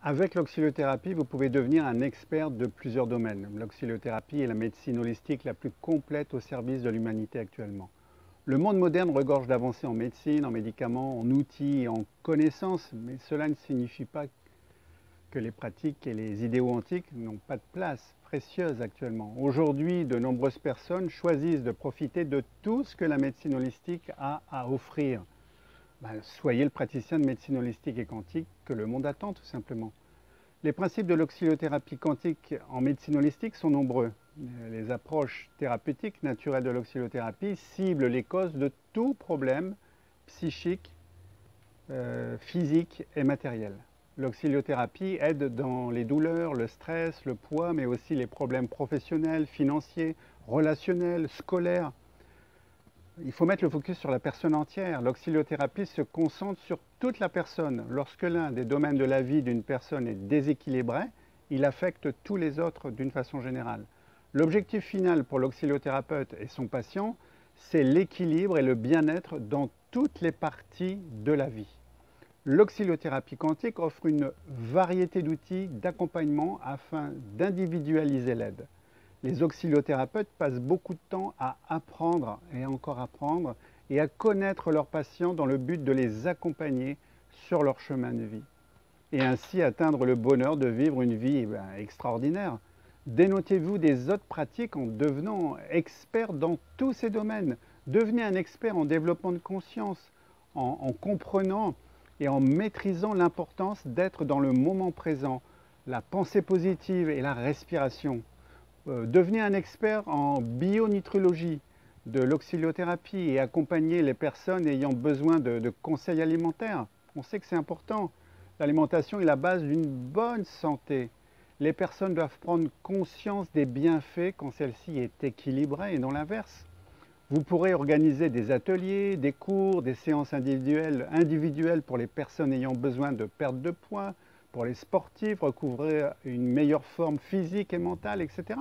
Avec l'auxiliothérapie, vous pouvez devenir un expert de plusieurs domaines. L'auxiliothérapie est la médecine holistique la plus complète au service de l'humanité actuellement. Le monde moderne regorge d'avancées en médecine, en médicaments, en outils et en connaissances, mais cela ne signifie pas que les pratiques et les idéaux antiques n'ont pas de place précieuse actuellement. Aujourd'hui, de nombreuses personnes choisissent de profiter de tout ce que la médecine holistique a à offrir. Soyez le praticien de médecine holistique et quantique que le monde attend tout simplement. Les principes de l'auxiliothérapie quantique en médecine holistique sont nombreux. Les approches thérapeutiques naturelles de l'auxiliothérapie ciblent les causes de tout problème psychique, physique et matériel. L'auxiliothérapie aide dans les douleurs, le stress, le poids, mais aussi les problèmes professionnels, financiers, relationnels, scolaires. Il faut mettre le focus sur la personne entière. L'auxiliothérapie se concentre sur toute la personne. Lorsque l'un des domaines de la vie d'une personne est déséquilibré, il affecte tous les autres d'une façon générale. L'objectif final pour l'auxiliothérapeute et son patient, c'est l'équilibre et le bien-être dans toutes les parties de la vie. L'auxiliothérapie quantique offre une variété d'outils d'accompagnement afin d'individualiser l'aide. Les auxiliothérapeutes passent beaucoup de temps à apprendre et encore apprendre et à connaître leurs patients dans le but de les accompagner sur leur chemin de vie et ainsi atteindre le bonheur de vivre une vie extraordinaire. Dénotez-vous des autres pratiques en devenant expert dans tous ces domaines. Devenez un expert en développement de conscience, en comprenant et en maîtrisant l'importance d'être dans le moment présent, la pensée positive et la respiration. Devenez un expert en bionitruologie, de l'auxiliothérapie et accompagnez les personnes ayant besoin de conseils alimentaires. On sait que c'est important. L'alimentation est la base d'une bonne santé. Les personnes doivent prendre conscience des bienfaits quand celle-ci est équilibrée et non l'inverse. Vous pourrez organiser des ateliers, des cours, des séances individuelles pour les personnes ayant besoin de perte de poids, pour les sportifs, recouvrir une meilleure forme physique et mentale, etc.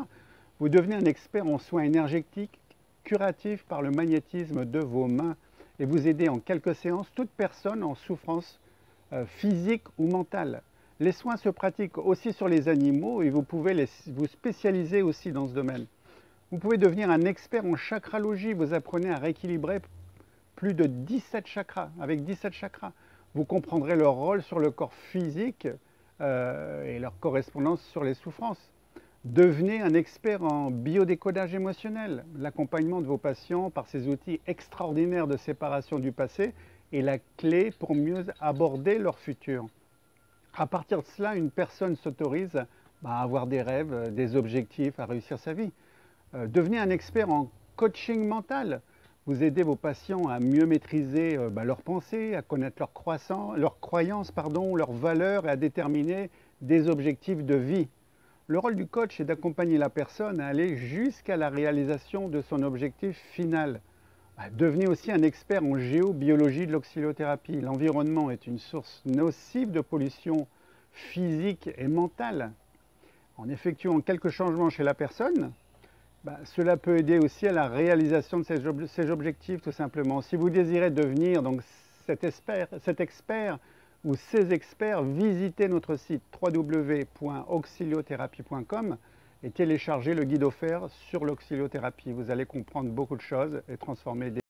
Vous devenez un expert en soins énergétiques, curatifs par le magnétisme de vos mains et vous aidez en quelques séances toute personne en souffrance physique ou mentale. Les soins se pratiquent aussi sur les animaux et vous pouvez vous spécialiser aussi dans ce domaine. Vous pouvez devenir un expert en chakralogie, vous apprenez à rééquilibrer plus de 17 chakras, avec 17 chakras. Vous comprendrez leur rôle sur le corps physique et leur correspondance sur les souffrances. Devenez un expert en biodécodage émotionnel. L'accompagnement de vos patients par ces outils extraordinaires de séparation du passé est la clé pour mieux aborder leur futur. À partir de cela, une personne s'autorise à avoir des rêves, des objectifs, à réussir sa vie. Devenez un expert en coaching mental. Vous aidez vos patients à mieux maîtriser leurs pensées, à connaître leurs croyances, leurs valeurs et à déterminer des objectifs de vie. Le rôle du coach est d'accompagner la personne à aller jusqu'à la réalisation de son objectif final. Devenez aussi un expert en géobiologie de l'auxiliothérapie. L'environnement est une source nocive de pollution physique et mentale. En effectuant quelques changements chez la personne, cela peut aider aussi à la réalisation de ces objectifs tout simplement. Si vous désirez devenir donc cet expert ou ces experts, visitez notre site www.auxiliothérapie.com et téléchargez le guide offert sur l'auxiliothérapie. Vous allez comprendre beaucoup de choses et transformer des